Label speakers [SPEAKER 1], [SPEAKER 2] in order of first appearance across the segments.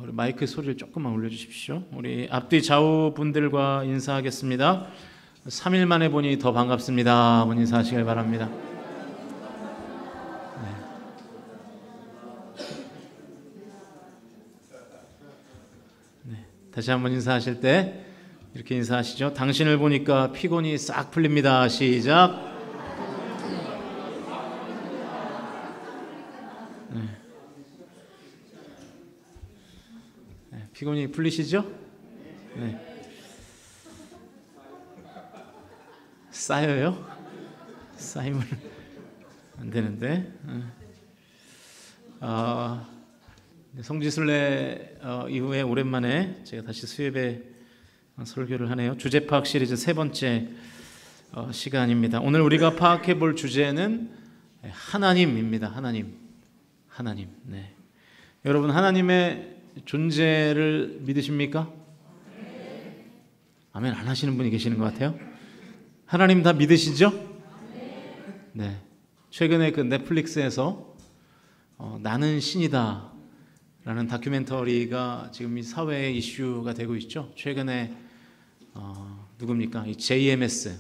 [SPEAKER 1] 우리 마이크 소리를 조금만 올려주십시오. 우리 앞뒤 좌우 분들과 인사하겠습니다. 3일 만에 보니 더 반갑습니다. 한번 인사하시길 바랍니다. 네. 다시 한번 인사하실 때 이렇게 인사하시죠. 당신을 보니까 피곤이 싹 풀립니다. 시작. 피곤이 풀리시죠? 네. 쌓여요? 쌓이면 안 되는데. 성지순례 이후에 오랜만에 제가 다시 수협에 설교를 하네요. 주제 파악 시리즈 세 번째 시간입니다. 오늘 우리가 파악해 볼 주제는 하나님입니다. 하나님. 네. 여러분, 하나님의 존재를 믿으십니까? 아멘 안 하시는 분이 계시는 것 같아요. 하나님 다 믿으시죠? 네. 최근에 그 넷플릭스에서 나는 신이다 라는 다큐멘터리가 지금 이 사회의 이슈가 되고 있죠. 최근에 누굽니까? 이 JMS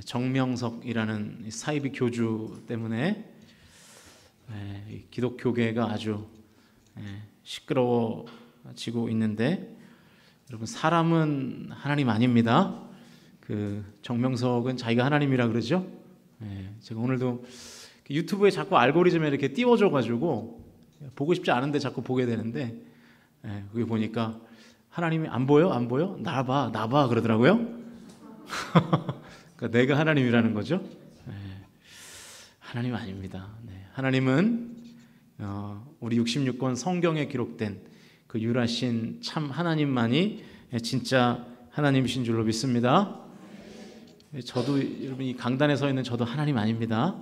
[SPEAKER 1] 정명석이라는 사이비 교주 때문에 이 기독교계가 아주 시끄러워지고 있는데, 여러분, 사람은 하나님 아닙니다. 그 정명석은 자기가 하나님이라 그러죠. 제가 오늘도 유튜브에 자꾸 알고리즘에 이렇게 띄워줘가지고 보고 싶지 않은데 자꾸 보게 되는데, 그게 보니까 하나님이 안 보여? 나 봐 그러더라고요. 그러니까 내가 하나님이라는 거죠. 하나님 아닙니다. 하나님은 우리 66권 성경에 기록된 그 유일하신 참 하나님만이 진짜 하나님이신 줄로 믿습니다. 저도, 여러분, 이 강단에 서 있는 저도 하나님 아닙니다.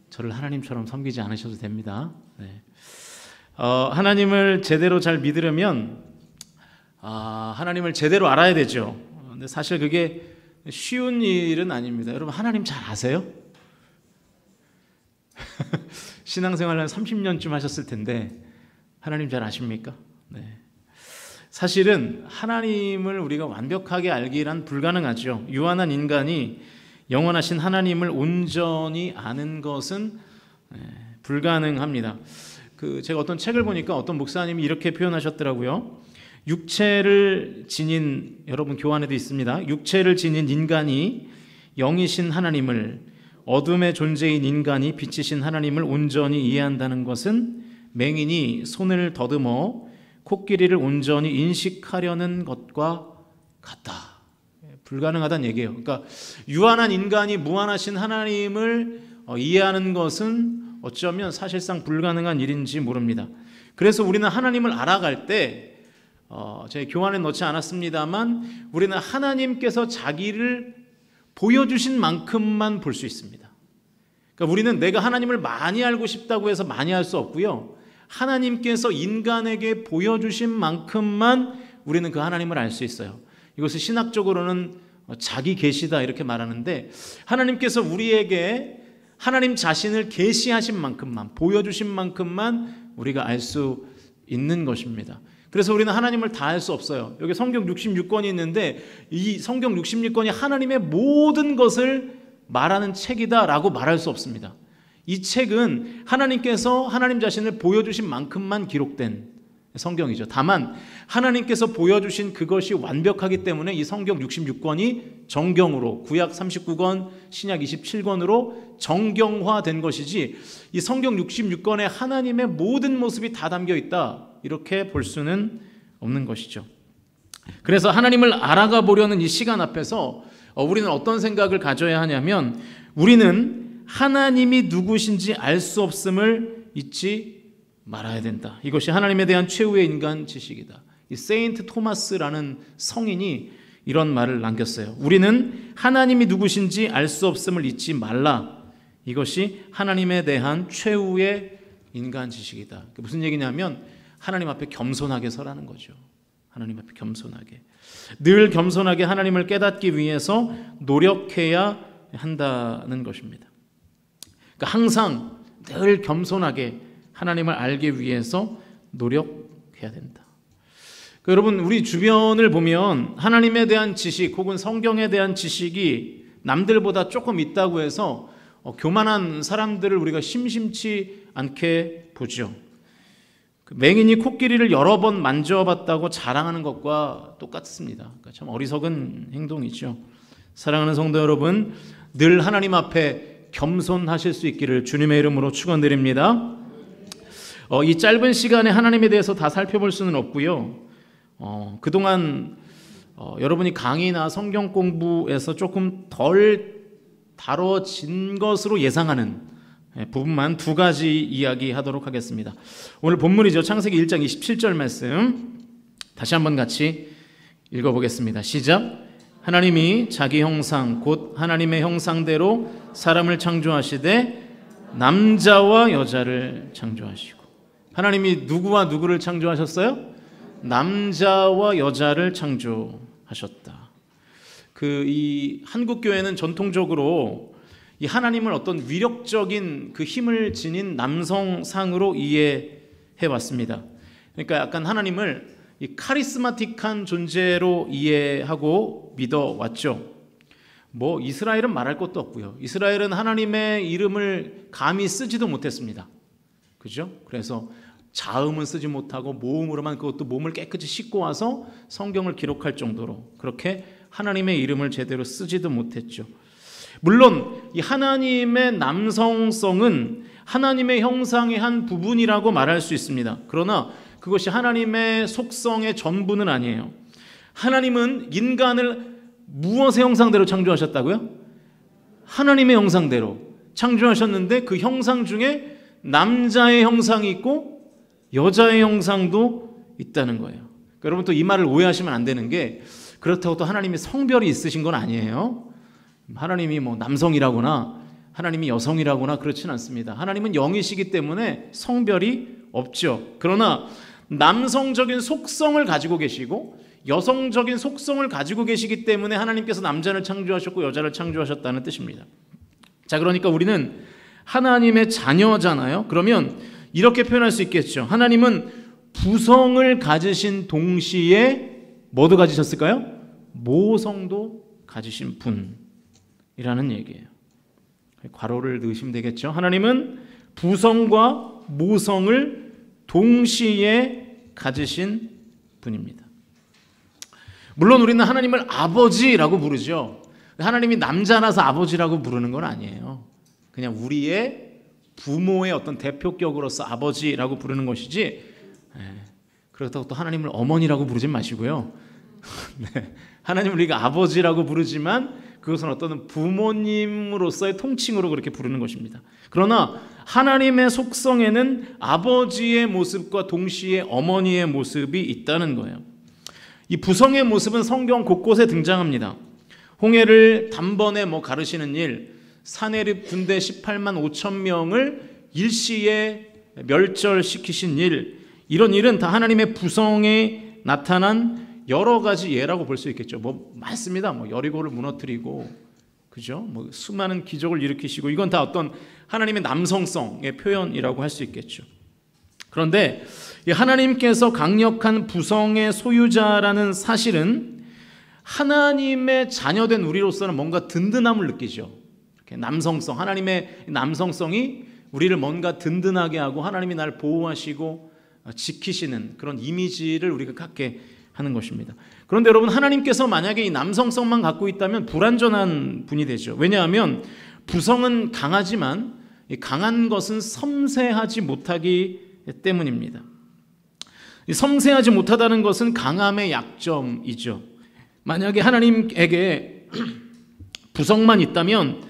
[SPEAKER 1] 저를 하나님처럼 섬기지 않으셔도 됩니다. 하나님을 제대로 잘 믿으려면 하나님을 제대로 알아야 되죠. 근데 사실 그게 쉬운 일은 아닙니다. 여러분, 하나님 잘 아세요? 신앙생활 한 30년쯤 하셨을 텐데 하나님 잘 아십니까? 사실은 하나님을 우리가 완벽하게 알기란 불가능하죠. 유한한 인간이 영원하신 하나님을 온전히 아는 것은 불가능합니다. 제가 어떤 책을 보니까 어떤 목사님이 이렇게 표현하셨더라고요. 육체를 지닌, 여러분 교환에도 있습니다. 육체를 지닌 인간이 영이신 하나님을, 어둠의 존재인 인간이 빛이신 하나님을 온전히 이해한다는 것은 맹인이 손을 더듬어 코끼리를 온전히 인식하려는 것과 같다. 불가능하다는 얘기예요. 그러니까 유한한 인간이 무한하신 하나님을 이해하는 것은 어쩌면 사실상 불가능한 일인지 모릅니다. 그래서 우리는 하나님을 알아갈 때 제 교환에 넣지 않았습니다만 우리는 하나님께서 자기를 보여주신 만큼만 볼 수 있습니다. 그러니까 우리는 내가 하나님을 많이 알고 싶다고 해서 많이 할 수 없고요. 하나님께서 인간에게 보여주신 만큼만 우리는 그 하나님을 알 수 있어요. 이것을 신학적으로는 자기 계시다 이렇게 말하는데, 하나님께서 우리에게 하나님 자신을 계시하신 만큼만, 보여주신 만큼만 우리가 알 수 있는 것입니다. 그래서 우리는 하나님을 다 알 수 없어요. 여기 성경 66권이 있는데 이 성경 66권이 하나님의 모든 것을 말하는 책이다라고 말할 수 없습니다. 이 책은 하나님께서 하나님 자신을 보여주신 만큼만 기록된 성경이죠. 다만 하나님께서 보여주신 그것이 완벽하기 때문에 이 성경 66권이 정경으로, 구약 39권, 신약 27권으로 정경화된 것이지, 이 성경 66권에 하나님의 모든 모습이 다 담겨 있다 이렇게 볼 수는 없는 것이죠. 그래서 하나님을 알아가 보려는 이 시간 앞에서 우리는 어떤 생각을 가져야 하냐면, 우리는 하나님이 누구신지 알 수 없음을 잊지 말아야 된다. 이것이 하나님에 대한 최후의 인간 지식이다. 이 세인트 토마스라는 성인이 이런 말을 남겼어요. 우리는 하나님이 누구신지 알 수 없음을 잊지 말라. 이것이 하나님에 대한 최후의 인간 지식이다. 무슨 얘기냐면 하나님 앞에 겸손하게 서라는 거죠. 하나님 앞에 겸손하게, 늘 겸손하게 하나님을 깨닫기 위해서 노력해야 한다는 것입니다. 그러니까 항상 늘 겸손하게 하나님을 알기 위해서 노력해야 해야 된다. 여러분, 우리 주변을 보면 하나님에 대한 지식 혹은 성경에 대한 지식이 남들보다 조금 있다고 해서 교만한 사람들을 우리가 심심치 않게 보죠. 맹인이 코끼리를 여러 번 만져봤다고 자랑하는 것과 똑같습니다. 그러니까 참 어리석은 행동이죠. 사랑하는 성도 여러분, 늘 하나님 앞에 겸손하실 수 있기를 주님의 이름으로 축원드립니다. 이 짧은 시간에 하나님에 대해서 다 살펴볼 수는 없고요. 그동안 여러분이 강의나 성경 공부에서 조금 덜 다뤄진 것으로 예상하는 부분만 두 가지 이야기하도록 하겠습니다. 오늘 본문이죠. 창세기 1장 27절 말씀 다시 한번 같이 읽어보겠습니다. 시작. 하나님이 자기 형상 곧 하나님의 형상대로 사람을 창조하시되 남자와 여자를 창조하시고. 하나님이 누구와 누구를 창조하셨어요? 남자와 여자를 창조하셨다. 이 한국 교회는 전통적으로 이 하나님을 어떤 위력적인 그 힘을 지닌 남성상으로 이해해 왔습니다. 그러니까 약간 하나님을 이 카리스마틱한 존재로 이해하고 믿어 왔죠. 이스라엘은 말할 것도 없고요. 이스라엘은 하나님의 이름을 감히 쓰지도 못했습니다. 그죠? 그래서 자음은 쓰지 못하고 모음으로만, 그것도 몸을 깨끗이 씻고 와서 성경을 기록할 정도로 그렇게 하나님의 이름을 제대로 쓰지도 못했죠. 물론 이 하나님의 남성성은 하나님의 형상의 한 부분이라고 말할 수 있습니다. 그러나 그것이 하나님의 속성의 전부는 아니에요. 하나님은 인간을 무엇의 형상대로 창조하셨다고요? 하나님의 형상대로 창조하셨는데 그 형상 중에 남자의 형상이 있고 여자의 형상도 있다는 거예요. 그러니까 여러분 또 이 말을 오해하시면 안 되는 게, 그렇다고 또 하나님이 성별이 있으신 건 아니에요. 하나님이 남성이라거나 하나님이 여성이라거나 그렇진 않습니다. 하나님은 영이시기 때문에 성별이 없죠. 그러나 남성적인 속성을 가지고 계시고 여성적인 속성을 가지고 계시기 때문에 하나님께서 남자를 창조하셨고 여자를 창조하셨다는 뜻입니다. 자, 그러니까 우리는 하나님의 자녀잖아요. 그러면 이렇게 표현할 수 있겠죠. 하나님은 부성을 가지신 동시에 뭐도 가지셨을까요? 모성도 가지신 분이라는 얘기예요. 괄호를 넣으시면 되겠죠. 하나님은 부성과 모성을 동시에 가지신 분입니다. 물론 우리는 하나님을 아버지라고 부르죠. 하나님이 남자라서 아버지라고 부르는 건 아니에요. 그냥 우리의 부모의 어떤 대표격으로서 아버지라고 부르는 것이지, 그렇다고 또 하나님을 어머니라고 부르지 마시고요. 네, 하나님을 우리가 아버지라고 부르지만 그것은 어떤 부모님으로서의 통칭으로 그렇게 부르는 것입니다. 그러나 하나님의 속성에는 아버지의 모습과 동시에 어머니의 모습이 있다는 거예요. 이 부성의 모습은 성경 곳곳에 등장합니다. 홍해를 단번에 가르시는 일, 사내립 군대 18만 5천 명을 일시에 멸절시키신 일, 이런 일은 다 하나님의 부성에 나타난 여러 가지 예라고 볼 수 있겠죠. 많습니다. 여리고를 무너뜨리고, 그죠? 수많은 기적을 일으키시고, 이건 다 어떤 하나님의 남성성의 표현이라고 할 수 있겠죠. 그런데 하나님께서 강력한 부성의 소유자라는 사실은 하나님의 자녀된 우리로서는 뭔가 든든함을 느끼죠. 이렇게 남성성, 하나님의 남성성이 우리를 뭔가 든든하게 하고 하나님이 나를 보호하시고 지키시는 그런 이미지를 우리가 갖게 하는 것입니다. 그런데 여러분, 하나님께서 만약에 이 남성성만 갖고 있다면 불완전한 분이 되죠. 왜냐하면 부성은 강하지만 강한 것은 섬세하지 못하기 때문입니다. 섬세하지 못하다는 것은 강함의 약점이죠. 만약에 하나님에게 부성만 있다면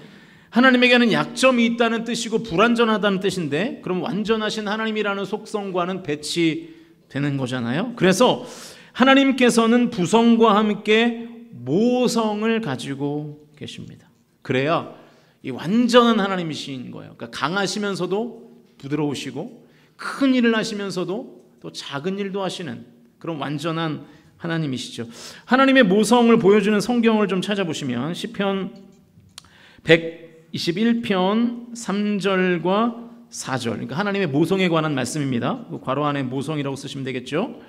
[SPEAKER 1] 하나님에게는 약점이 있다는 뜻이고 불완전하다는 뜻인데, 그럼 완전하신 하나님이라는 속성과는 배치되는 거잖아요. 그래서 하나님께서는 부성과 함께 모성을 가지고 계십니다. 그래야 이 완전한 하나님이신 거예요. 그러니까 강하시면서도 부드러우시고 큰 일을 하시면서도 또 작은 일도 하시는 그런 완전한 하나님이시죠. 하나님의 모성을 보여주는 성경을 좀 찾아보시면 시편 121편 3절과 4절. 그러니까 하나님의 모성에 관한 말씀입니다. 괄호 안에 모성이라고 쓰시면 되겠죠.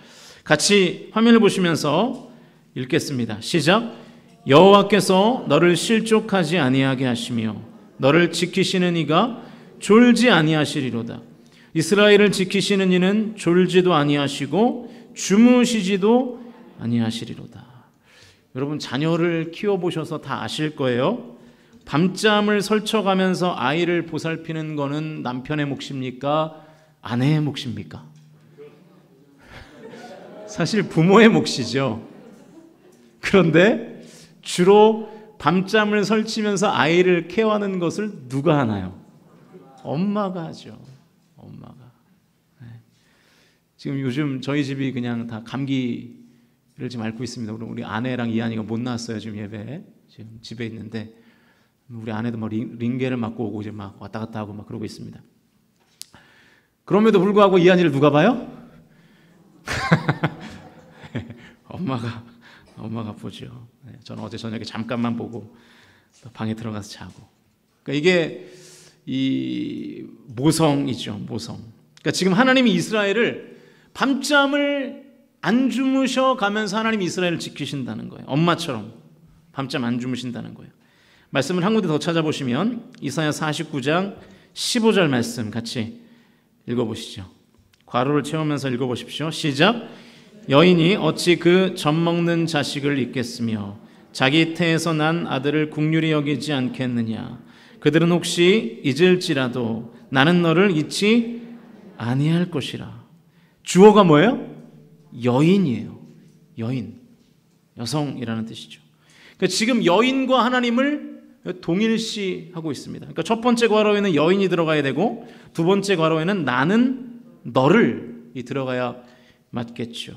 [SPEAKER 1] 같이 화면을 보시면서 읽겠습니다. 시작. 여호와께서 너를 실족하지 아니하게 하시며 너를 지키시는 이가 졸지 아니하시리로다. 이스라엘을 지키시는 이는 졸지도 아니하시고 주무시지도 아니하시리로다. 여러분 자녀를 키워보셔서 다 아실 거예요. 밤잠을 설쳐가면서 아이를 보살피는 거는 남편의 몫입니까? 아내의 몫입니까? 사실 부모의 몫이죠. 그런데 주로 밤잠을 설치면서 아이를 케어하는 것을 누가 하나요? 엄마가 하죠. 엄마가. 네. 지금 요즘 저희 집이 그냥 다 감기를 지금 앓고 있습니다. 우리 아내랑 이한이가 못 나왔어요. 지금 예배. 지금 집에 있는데 우리 아내도 막 링게를 맞고 오고 이제 막 왔다 갔다 하고 막 그러고 있습니다. 그럼에도 불구하고 이한이를 누가 봐요? 엄마가 보죠. 저는 어제 저녁에 잠깐만 보고 방에 들어가서 자고. 그러니까 이게 이 모성이죠, 모성. 그러니까 지금 하나님이 이스라엘을 밤잠을 안 주무셔 가면서 하나님이 이스라엘을 지키신다는 거예요. 엄마처럼 밤잠 안 주무신다는 거예요. 말씀을 한 군데 더 찾아보시면 이사야 49장 15절 말씀 같이 읽어보시죠. 괄호를 채우면서 읽어보십시오. 시작. 여인이 어찌 그 젖먹는 자식을 잊겠으며 자기 태에서 난 아들을 국률이 여기지 않겠느냐. 그들은 혹시 잊을지라도 나는 너를 잊지 아니할 것이라. 주어가 뭐예요? 여인이에요. 여인, 여성이라는 뜻이죠. 그러니까 지금 여인과 하나님을 동일시하고 있습니다. 그러니까 첫 번째 괄호에는 여인이 들어가야 되고 두 번째 괄호에는 나는 너를 이 들어가야 맞겠죠.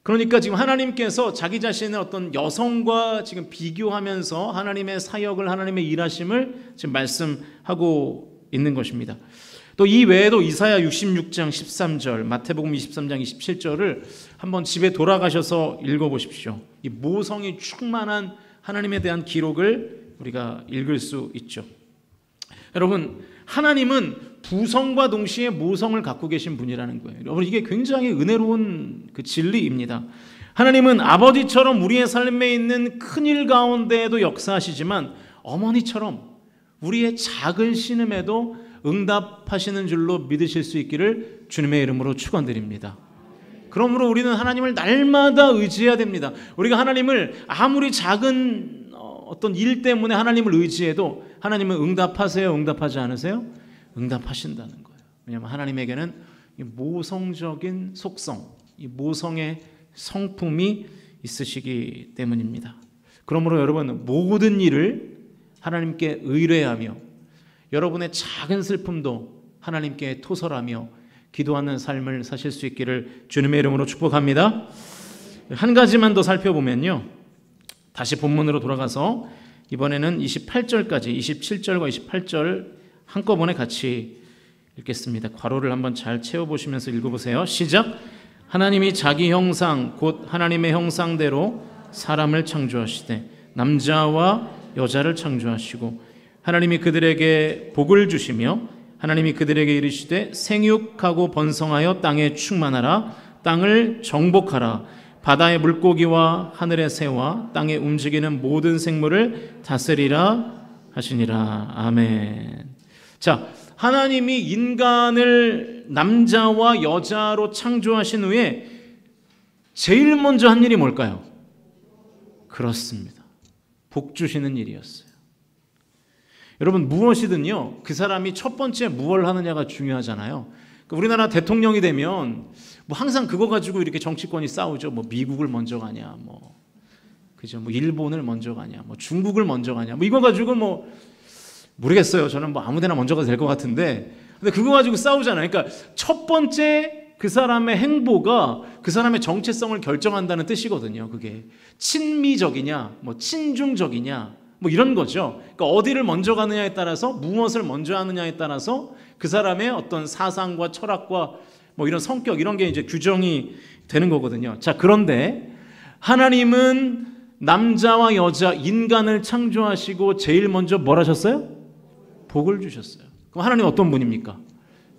[SPEAKER 1] 그러니까 지금 하나님께서 자기 자신을 어떤 여성과 지금 비교하면서 하나님의 사역을, 하나님의 일하심을 지금 말씀하고 있는 것입니다. 또 이 외에도 이사야 66장 13절, 마태복음 23장 27절을 한번 집에 돌아가셔서 읽어보십시오. 이 모성이 충만한 하나님에 대한 기록을 우리가 읽을 수 있죠. 여러분, 하나님은 부성과 동시에 모성을 갖고 계신 분이라는 거예요. 여러분, 이게 굉장히 은혜로운 그 진리입니다. 하나님은 아버지처럼 우리의 삶에 있는 큰일 가운데에도 역사하시지만 어머니처럼 우리의 작은 신음에도 응답하시는 줄로 믿으실 수 있기를 주님의 이름으로 축원드립니다. 그러므로 우리는 하나님을 날마다 의지해야 됩니다. 우리가 하나님을 아무리 작은 어떤 일 때문에 하나님을 의지해도 하나님은 응답하세요? 응답하지 않으세요? 응답하신다는 거예요. 왜냐하면 하나님에게는 이 모성적인 속성, 이 모성의 성품이 있으시기 때문입니다. 그러므로 여러분 모든 일을 하나님께 의뢰하며 여러분의 작은 슬픔도 하나님께 토설하며 기도하는 삶을 사실 수 있기를 주님의 이름으로 축복합니다. 한 가지만 더 살펴보면요. 다시 본문으로 돌아가서 이번에는 28절까지 27절과 28절 한꺼번에 같이 읽겠습니다. 괄호를 한번 잘 채워보시면서 읽어보세요. 시작. 하나님이 자기 형상 곧 하나님의 형상대로 사람을 창조하시되 남자와 여자를 창조하시고 하나님이 그들에게 복을 주시며 하나님이 그들에게 이르시되 생육하고 번성하여 땅에 충만하라. 땅을 정복하라. 바다의 물고기와 하늘의 새와 땅에 움직이는 모든 생물을 다스리라 하시니라. 아멘. 자, 하나님이 인간을 남자와 여자로 창조하신 후에 제일 먼저 한 일이 뭘까요? 그렇습니다. 복 주시는 일이었어요. 여러분 무엇이든요 그 사람이 첫 번째 무엇을 하느냐가 중요하잖아요. 그러니까 우리나라 대통령이 되면 뭐 항상 그거 가지고 이렇게 정치권이 싸우죠. 뭐 미국을 먼저 가냐, 뭐 그죠, 뭐 일본을 먼저 가냐, 뭐 중국을 먼저 가냐, 뭐 이거 가지고 뭐 모르겠어요. 저는 뭐 아무데나 먼저 가도 될 것 같은데, 근데 그거 가지고 싸우잖아요. 그러니까 첫 번째 그 사람의 행보가 그 사람의 정체성을 결정한다는 뜻이거든요. 그게 친미적이냐, 뭐 친중적이냐, 뭐 이런 거죠. 그러니까 어디를 먼저 가느냐에 따라서, 무엇을 먼저 하느냐에 따라서 그 사람의 어떤 사상과 철학과 뭐 이런 성격, 이런 게 이제 규정이 되는 거거든요. 자, 그런데 하나님은 남자와 여자, 인간을 창조하시고 제일 먼저 뭘 하셨어요? 복을 주셨어요. 그럼 하나님 어떤 분입니까?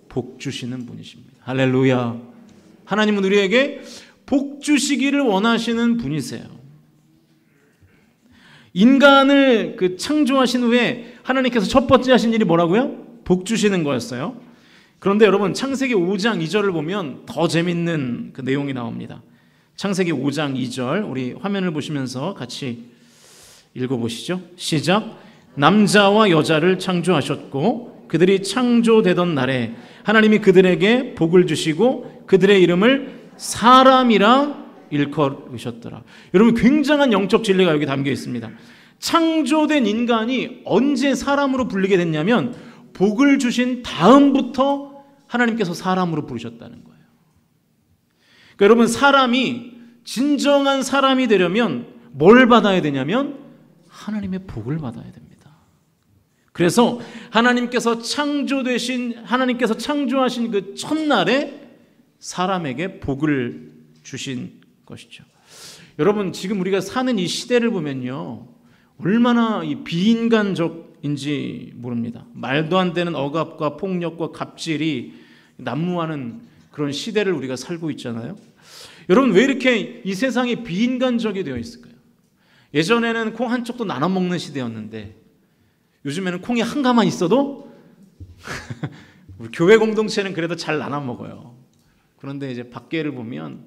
[SPEAKER 1] 복 주시는 분이십니다. 할렐루야. 하나님은 우리에게 복 주시기를 원하시는 분이세요. 인간을 창조하신 후에 하나님께서 첫 번째 하신 일이 뭐라고요? 복 주시는 거였어요. 그런데 여러분 창세기 5장 2절을 보면 더 재밌는 그 내용이 나옵니다. 창세기 5장 2절 우리 화면을 보시면서 같이 읽어보시죠. 시작. 남자와 여자를 창조하셨고 그들이 창조되던 날에 하나님이 그들에게 복을 주시고 그들의 이름을 사람이라 일컬으셨더라. 여러분 굉장한 영적 진리가 여기 담겨 있습니다. 창조된 인간이 언제 사람으로 불리게 됐냐면 복을 주신 다음부터 하나님께서 사람으로 부르셨다는 거예요. 그러니까 여러분 사람이 진정한 사람이 되려면 뭘 받아야 되냐면 하나님의 복을 받아야 됩니다. 그래서 하나님께서 창조하신 그 첫날에 사람에게 복을 주신 것이죠. 여러분 지금 우리가 사는 이 시대를 보면요 얼마나 이 비인간적인지 모릅니다. 말도 안 되는 억압과 폭력과 갑질이 난무하는 그런 시대를 우리가 살고 있잖아요. 여러분 왜 이렇게 이 세상이 비인간적이 되어 있을까요? 예전에는 콩 한쪽도 나눠 먹는 시대였는데 요즘에는 콩이 한 가만 있어도 우리 교회 공동체는 그래도 잘 나눠 먹어요. 그런데 이제 밖에를 보면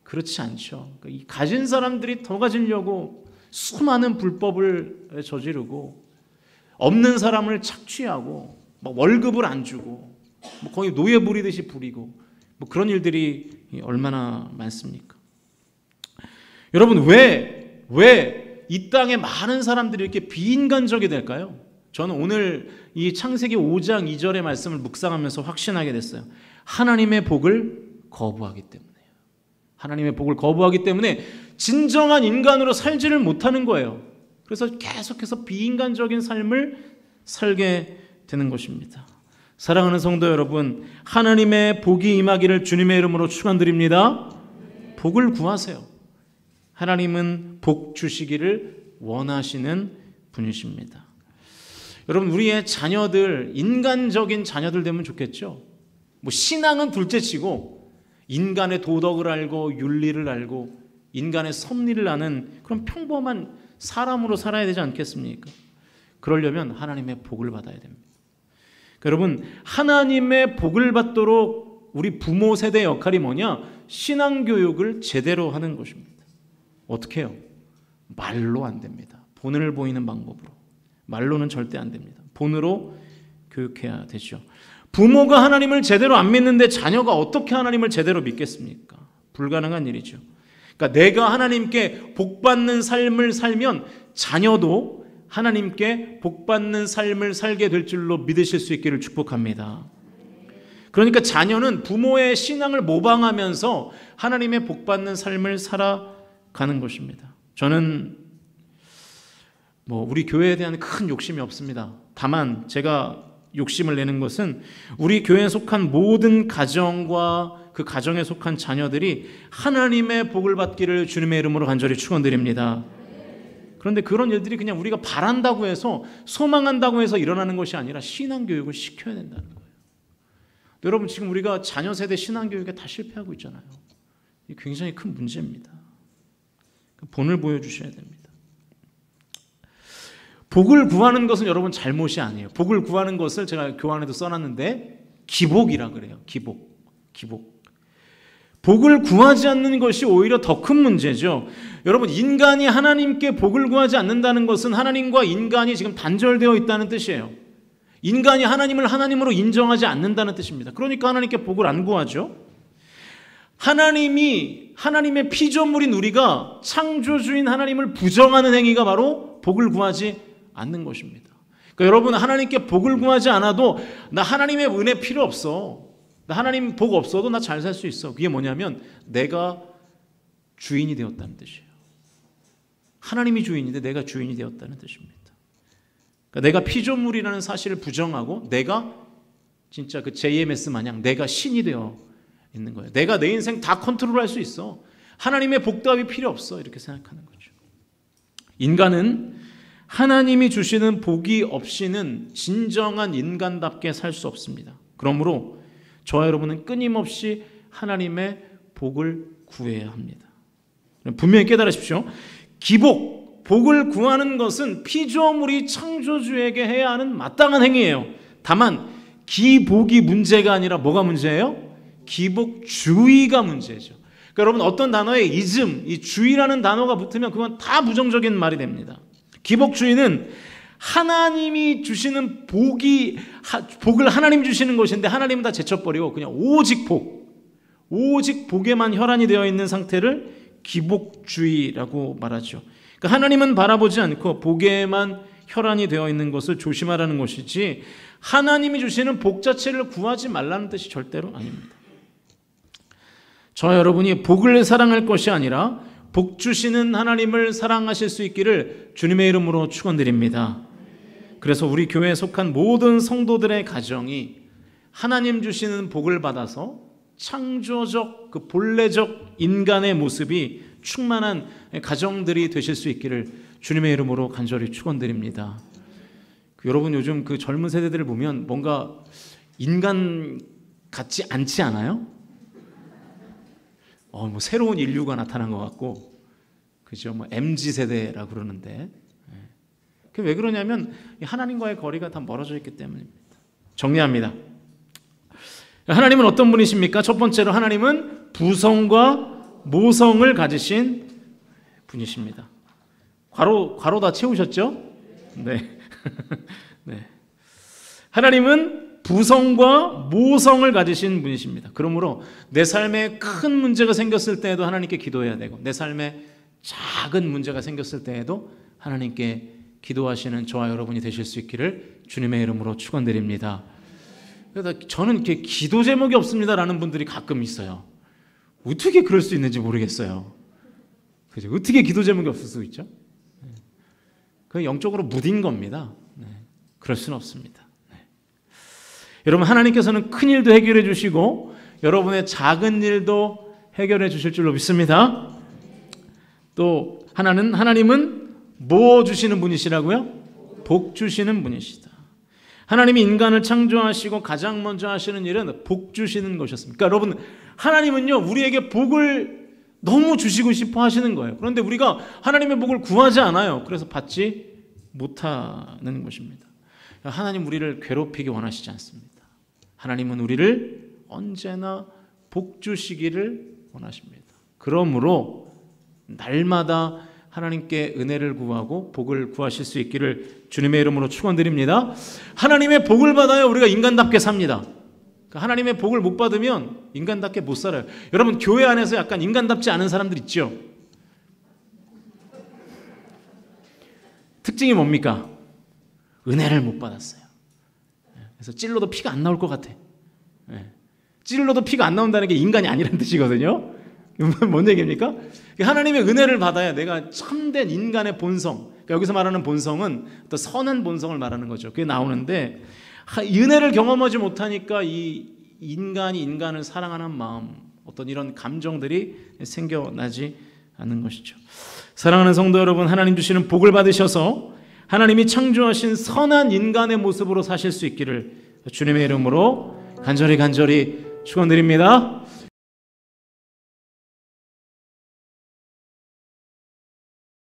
[SPEAKER 1] 그렇지 않죠. 그러니까 이 가진 사람들이 더 가지려고 수많은 불법을 저지르고 없는 사람을 착취하고 막 월급을 안 주고 뭐 거의 노예 부리듯이 부리고 뭐 그런 일들이 얼마나 많습니까? 여러분 왜 이 땅에 많은 사람들이 이렇게 비인간적이 될까요? 저는 오늘 이 창세기 5장 2절의 말씀을 묵상하면서 확신하게 됐어요. 하나님의 복을 거부하기 때문에요. 하나님의 복을 거부하기 때문에 진정한 인간으로 살지를 못하는 거예요. 그래서 계속해서 비인간적인 삶을 살게 되는 것입니다. 사랑하는 성도 여러분, 하나님의 복이 임하기를 주님의 이름으로 축원드립니다. 복을 구하세요. 하나님은 복 주시기를 원하시는 분이십니다. 여러분 우리의 자녀들 인간적인 자녀들 되면 좋겠죠. 뭐 신앙은 둘째치고 인간의 도덕을 알고 윤리를 알고 인간의 섭리를 아는 그런 평범한 사람으로 살아야 되지 않겠습니까? 그러려면 하나님의 복을 받아야 됩니다. 그러니까 여러분 하나님의 복을 받도록 우리 부모 세대 역할이 뭐냐? 신앙교육을 제대로 하는 것입니다. 어떻게 해요? 말로 안 됩니다. 본을 보이는 방법으로. 말로는 절대 안 됩니다. 본으로 교육해야 되죠. 부모가 하나님을 제대로 안 믿는데 자녀가 어떻게 하나님을 제대로 믿겠습니까? 불가능한 일이죠. 그러니까 내가 하나님께 복받는 삶을 살면 자녀도 하나님께 복받는 삶을 살게 될 줄로 믿으실 수 있기를 축복합니다. 그러니까 자녀는 부모의 신앙을 모방하면서 하나님의 복받는 삶을 살아가는 것입니다. 저는 우리 교회에 대한 큰 욕심이 없습니다. 다만 제가 욕심을 내는 것은 우리 교회에 속한 모든 가정과 그 가정에 속한 자녀들이 하나님의 복을 받기를 주님의 이름으로 간절히 축원드립니다. 그런데 그런 일들이 그냥 우리가 바란다고 해서 소망한다고 해서 일어나는 것이 아니라 신앙교육을 시켜야 된다는 거예요. 여러분 지금 우리가 자녀 세대 신앙교육에 다 실패하고 있잖아요. 이게 굉장히 큰 문제입니다. 본을 보여주셔야 됩니다. 복을 구하는 것은 여러분 잘못이 아니에요. 복을 구하는 것을 제가 교환에도 써놨는데 기복이라 그래요. 기복. 복을 구하지 않는 것이 오히려 더 큰 문제죠. 여러분 인간이 하나님께 복을 구하지 않는다는 것은 하나님과 인간이 지금 단절되어 있다는 뜻이에요. 인간이 하나님을 하나님으로 인정하지 않는다는 뜻입니다. 그러니까 하나님께 복을 안 구하죠. 하나님의 피조물인 우리가 창조주인 하나님을 부정하는 행위가 바로 복을 구하지 않는 것입니다. 그러니까 여러분 하나님께 복을 구하지 않아도 나 하나님의 은혜 필요 없어. 나 하나님 복 없어도 나 잘 살 수 있어. 그게 뭐냐면 내가 주인이 되었다는 뜻이에요. 하나님이 주인인데 내가 주인이 되었다는 뜻입니다. 그러니까 내가 피조물이라는 사실을 부정하고 내가 진짜 그 JMS 마냥 내가 신이 되어 있는 거예요. 내가 내 인생 다 컨트롤할 수 있어. 하나님의 복답이 필요 없어. 이렇게 생각하는 거죠. 인간은 하나님이 주시는 복이 없이는 진정한 인간답게 살 수 없습니다. 그러므로 저와 여러분은 끊임없이 하나님의 복을 구해야 합니다. 분명히 깨달으십시오. 기복, 복을 구하는 것은 피조물이 창조주에게 해야 하는 마땅한 행위예요. 다만 기복이 문제가 아니라 뭐가 문제예요? 기복주의가 문제죠. 그러니까 여러분, 어떤 단어에 이즘, 이 주의라는 단어가 붙으면 그건 다 부정적인 말이 됩니다. 기복주의는 하나님이 주시는 복을 하나님 주시는 것인데 하나님은 다 제쳐버리고 그냥 오직 복에만 혈안이 되어 있는 상태를 기복주의라고 말하죠. 그러니까 하나님은 바라보지 않고 복에만 혈안이 되어 있는 것을 조심하라는 것이지, 하나님이 주시는 복 자체를 구하지 말라는 뜻이 절대로 아닙니다. 저와 여러분이 복을 사랑할 것이 아니라 복 주시는 하나님을 사랑하실 수 있기를 주님의 이름으로 축원드립니다. 그래서 우리 교회에 속한 모든 성도들의 가정이 하나님 주시는 복을 받아서 창조적, 그 본래적 인간의 모습이 충만한 가정들이 되실 수 있기를 주님의 이름으로 간절히 축원드립니다. 여러분, 요즘 그 젊은 세대들을 보면 뭔가 인간 같지 않지 않아요? 뭐 새로운 인류가 나타난 것 같고, 그죠? 뭐 MZ 세대라 그러는데, 그게 왜 그러냐면 하나님과의 거리가 다 멀어져 있기 때문입니다. 정리합니다. 하나님은 어떤 분이십니까? 첫 번째로 하나님은 부성과 모성을 가지신 분이십니다. 괄호 다 채우셨죠? 네. 네. 하나님은 부성과 모성을 가지신 분이십니다. 그러므로 내 삶에 큰 문제가 생겼을 때에도 하나님께 기도해야 되고, 내 삶에 작은 문제가 생겼을 때에도 하나님께 기도하시는 저와 여러분이 되실 수 있기를 주님의 이름으로 축원드립니다. 그래서 저는 이렇게 기도 제목이 없습니다라는 분들이 가끔 있어요. 어떻게 그럴 수 있는지 모르겠어요. 그죠? 어떻게 기도 제목이 없을 수 있죠? 그 영적으로 무딘 겁니다. 그럴 수는 없습니다. 여러분, 하나님께서는 큰 일도 해결해 주시고 여러분의 작은 일도 해결해 주실 줄로 믿습니다. 또 하나님은 뭐 주시는 분이시라고요? 복 주시는 분이시다. 하나님이 인간을 창조하시고 가장 먼저 하시는 일은 복 주시는 것이었습니다. 그러니까 여러분, 하나님은요 우리에게 복을 너무 주시고 싶어 하시는 거예요. 그런데 우리가 하나님의 복을 구하지 않아요. 그래서 받지 못하는 것입니다. 하나님 우리를 괴롭히기 원하시지 않습니다. 하나님은 우리를 언제나 복 주시기를 원하십니다. 그러므로 날마다 하나님께 은혜를 구하고 복을 구하실 수 있기를 주님의 이름으로 축원드립니다. 하나님의 복을 받아야 우리가 인간답게 삽니다. 그러니까 하나님의 복을 못 받으면 인간답게 못 살아요. 여러분, 교회 안에서 약간 인간답지 않은 사람들 있죠? 특징이 뭡니까? 은혜를 못 받았어요. 그래서 찔러도 피가 안 나올 것 같아. 찔러도 피가 안 나온다는 게 인간이 아니라는 뜻이거든요. 뭔 얘기입니까? 하나님의 은혜를 받아야 내가 참된 인간의 본성, 그러니까 여기서 말하는 본성은 또 선한 본성을 말하는 거죠. 그게 나오는데, 은혜를 경험하지 못하니까 이 인간이 인간을 사랑하는 마음, 어떤 이런 감정들이 생겨나지 않는 것이죠. 사랑하는 성도 여러분, 하나님 주시는 복을 받으셔서 하나님이 창조하신 선한 인간의 모습으로 사실 수 있기를 주님의 이름으로 간절히 축원드립니다.